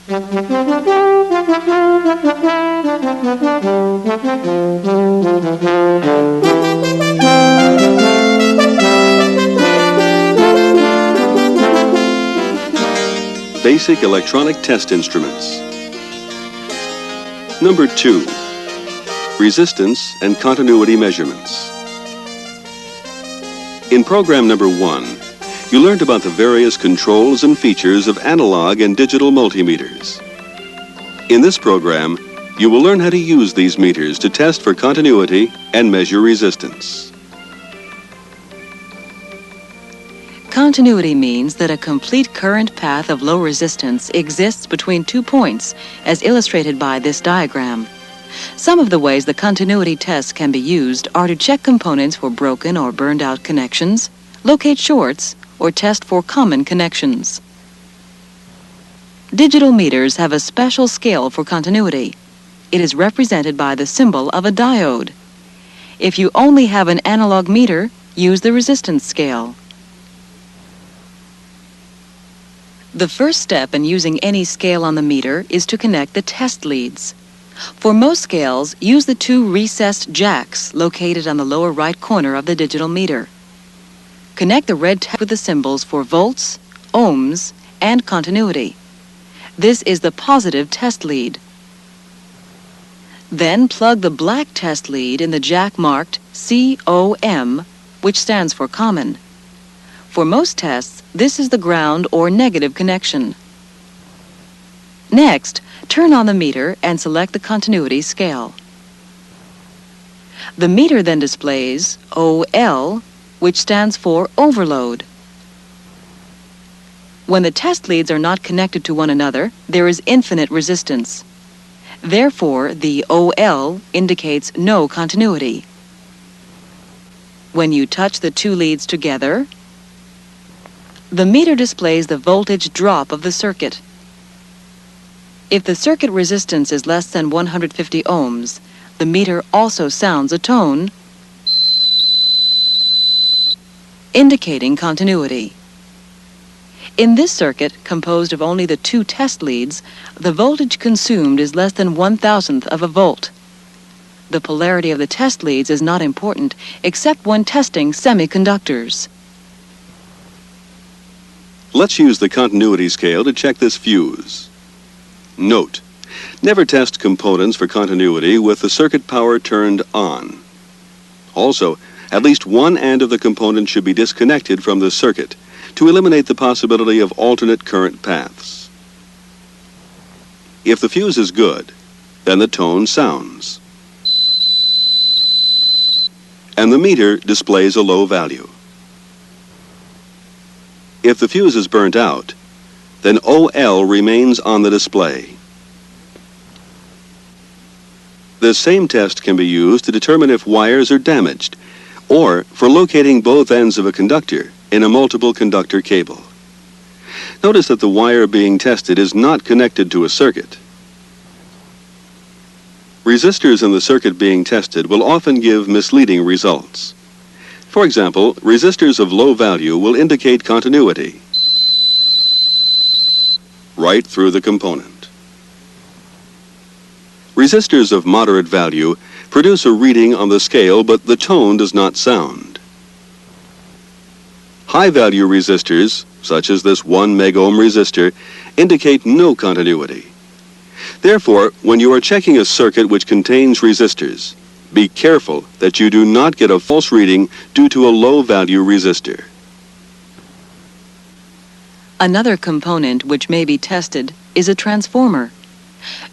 Basic electronic test instruments. Number 2, resistance and continuity measurements. In program number 1, you learned about the various controls and features of analog and digital multimeters. In this program, you will learn how to use these meters to test for continuity and measure resistance. Continuity means that a complete current path of low resistance exists between 2 points, as illustrated by this diagram. Some of the ways the continuity tests can be used are to check components for broken or burned out connections, locate shorts, or test for common connections. Digital meters have a special scale for continuity. It is represented by the symbol of a diode. If you only have an analog meter, use the resistance scale. The first step in using any scale on the meter is to connect the test leads. For most scales, use the 2 recessed jacks located on the lower right corner of the digital meter. Connect the red tab with the symbols for volts, ohms, and continuity. This is the positive test lead. Then plug the black test lead in the jack marked COM, which stands for common. For most tests, this is the ground or negative connection. Next, turn on the meter and select the continuity scale. The meter then displays OL, which stands for overload. When the test leads are not connected to one another, there is infinite resistance. Therefore, the OL indicates no continuity. When you touch the 2 leads together, the meter displays the voltage drop of the circuit. If the circuit resistance is less than 150 ohms, the meter also sounds a tone indicating continuity. In this circuit, composed of only the 2 test leads, the voltage consumed is less than 1/1000th of a volt. The polarity of the test leads is not important except when testing semiconductors. Let's use the continuity scale to check this fuse. Note, never test components for continuity with the circuit power turned on. Also, at least one end of the component should be disconnected from the circuit to eliminate the possibility of alternate current paths. If the fuse is good, then the tone sounds, and the meter displays a low value. If the fuse is burnt out, then OL remains on the display. This same test can be used to determine if wires are damaged, or for locating both ends of a conductor in a multiple conductor cable. Notice that the wire being tested is not connected to a circuit. Resistors in the circuit being tested will often give misleading results. For example, resistors of low value will indicate continuity right through the component. Resistors of moderate value produce a reading on the scale, but the tone does not sound. High-value resistors, such as this 1 megohm resistor, indicate no continuity. Therefore, when you are checking a circuit which contains resistors, be careful that you do not get a false reading due to a low-value resistor. Another component which may be tested is a transformer.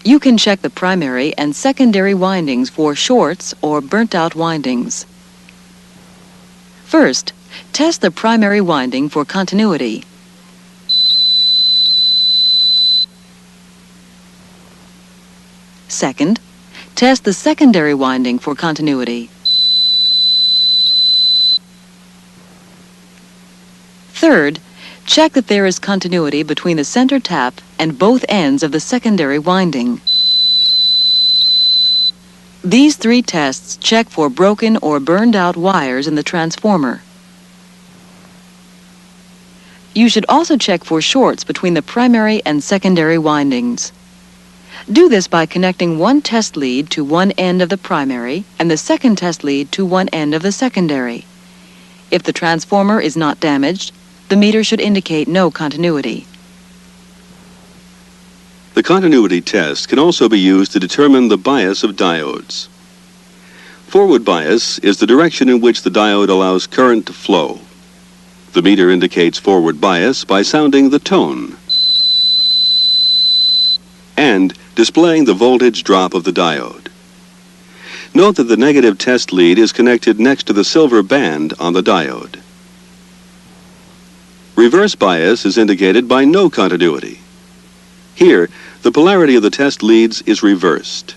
You can check the primary and secondary windings for shorts or burnt-out windings. First, test the primary winding for continuity. Second, test the secondary winding for continuity. Third, check that there is continuity between the center tap and both ends of the secondary winding. These 3 tests check for broken or burned out wires in the transformer. You should also check for shorts between the primary and secondary windings. Do this by connecting one test lead to one end of the primary and the second test lead to one end of the secondary. If the transformer is not damaged, the meter should indicate no continuity. The continuity test can also be used to determine the bias of diodes. Forward bias is the direction in which the diode allows current to flow. The meter indicates forward bias by sounding the tone and displaying the voltage drop of the diode. Note that the negative test lead is connected next to the silver band on the diode. Reverse bias is indicated by no continuity. Here, the polarity of the test leads is reversed.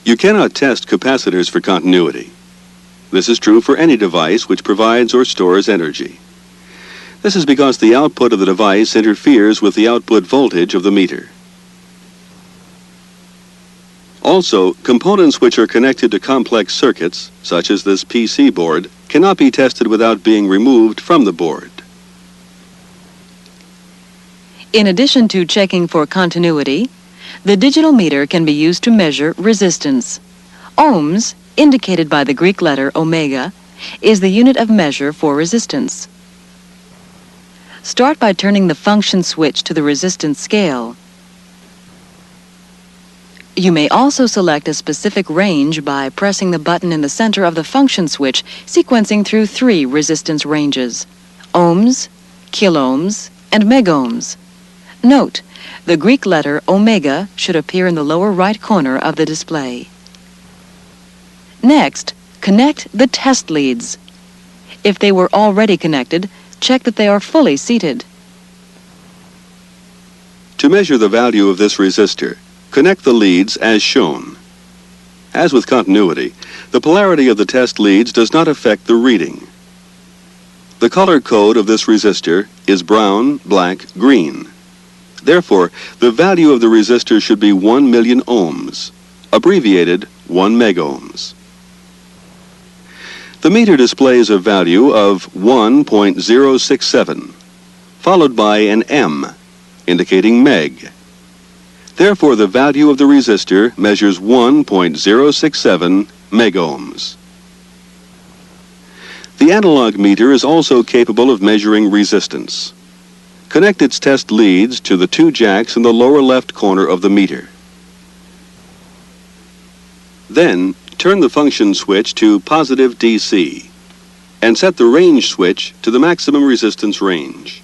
You cannot test capacitors for continuity. This is true for any device which provides or stores energy. This is because the output of the device interferes with the output voltage of the meter. Also, components which are connected to complex circuits, such as this PC board, cannot be tested without being removed from the board. In addition to checking for continuity, the digital meter can be used to measure resistance. Ohms, indicated by the Greek letter omega, is the unit of measure for resistance. Start by turning the function switch to the resistance scale. You may also select a specific range by pressing the button in the center of the function switch, sequencing through 3 resistance ranges: ohms, kiloohms, and megohms. Note, the Greek letter omega should appear in the lower right corner of the display. Next, connect the test leads. If they were already connected, check that they are fully seated. To measure the value of this resistor, connect the leads as shown. As with continuity, the polarity of the test leads does not affect the reading. The color code of this resistor is brown, black, green. Therefore, the value of the resistor should be 1 million ohms, abbreviated 1 megohms. The meter displays a value of 1.067, followed by an M, indicating meg. Therefore, the value of the resistor measures 1.067 megohms. The analog meter is also capable of measuring resistance. Connect its test leads to the 2 jacks in the lower left corner of the meter. Then, turn the function switch to positive DC and set the range switch to the maximum resistance range.